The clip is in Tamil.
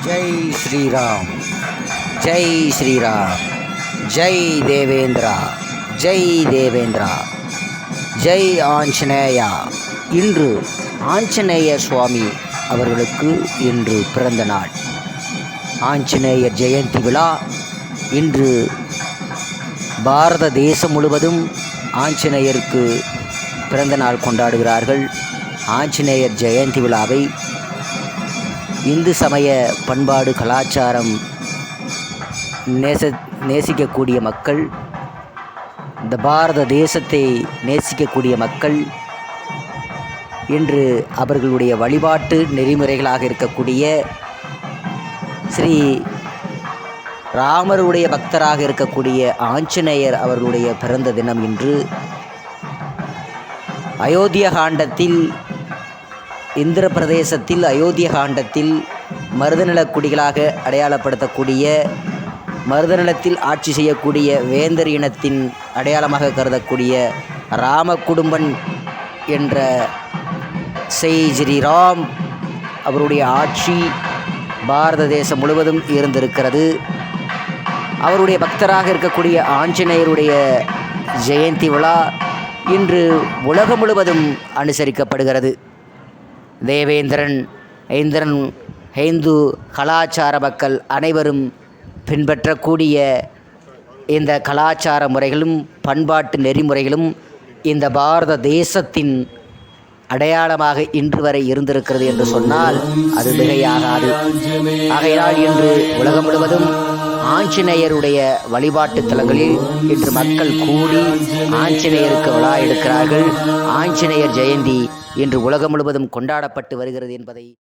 ஜெய் ஸ்ரீராம், ஜெய் ஸ்ரீராம், ஜெய் தேவேந்திரா, ஜெய் தேவேந்திரா, ஜெய் ஆஞ்சநேயா. இன்று ஆஞ்சநேய சுவாமி அவர்களுக்கு இன்று பிறந்த நாள். ஆஞ்சநேயர் ஜெயந்தி விழா இன்று பாரத தேசம் முழுவதும் ஆஞ்சநேயருக்கு பிறந்த நாள் கொண்டாடுகிறார்கள். ஆஞ்சநேயர் ஜெயந்தி விழாவை இந்து சமய பண்பாடு கலாச்சாரம் நேசிக்கக்கூடிய மக்கள், இந்த பாரத தேசத்தை நேசிக்கக்கூடிய மக்கள் இன்று அவர்களுடைய வழிபாட்டு நெறிமுறைகளாக இருக்கக்கூடிய ஸ்ரீ ராமருடைய பக்தராக இருக்கக்கூடிய ஆஞ்சநேயர் அவர்களுடைய பிறந்த தினம் இன்று. அயோத்திய காண்டத்தில், இந்திர பிரதேசத்தில் அயோத்திய காண்டத்தில் மருதநிலக் குடிகளாக அடையாளப்படுத்தக்கூடிய, மருதநிலத்தில் ஆட்சி செய்யக்கூடிய வேந்தர் இனத்தின் அடையாளமாக கருதக்கூடிய ராம குடும்பன் என்ற ஸ்ரீராம் அவருடைய ஆட்சி பாரத தேசம் முழுவதும் இருந்திருக்கிறது. அவருடைய பக்தராக இருக்கக்கூடிய ஆஞ்சநேயருடைய ஜெயந்தி விழா இன்று உலகம் முழுவதும் அனுசரிக்கப்படுகிறது. தேவேந்திரன், இந்திரன், ஹிந்து கலாச்சார மக்கள் அனைவரும் பின்பற்றக்கூடிய இந்த கலாச்சார முறைகளும் பண்பாட்டு நெறிமுறைகளும் இந்த பாரத தேசத்தின் அடையாளமாக இன்று வரை இருந்திருக்கிறது என்று சொன்னால் அது மிகையாகாது. ஆகையால் இன்று உலகம் முழுவதும் ஆஞ்சநேயருடைய வழிபாட்டு தலங்களில் இன்று மக்கள் கூடி ஆஞ்சநேயருக்கு விழா எடுக்கிறார்கள். ஆஞ்சநேயர் ஜெயந்தி இன்று உலகம் முழுவதும் கொண்டாடப்பட்டு வருகிறது என்பதை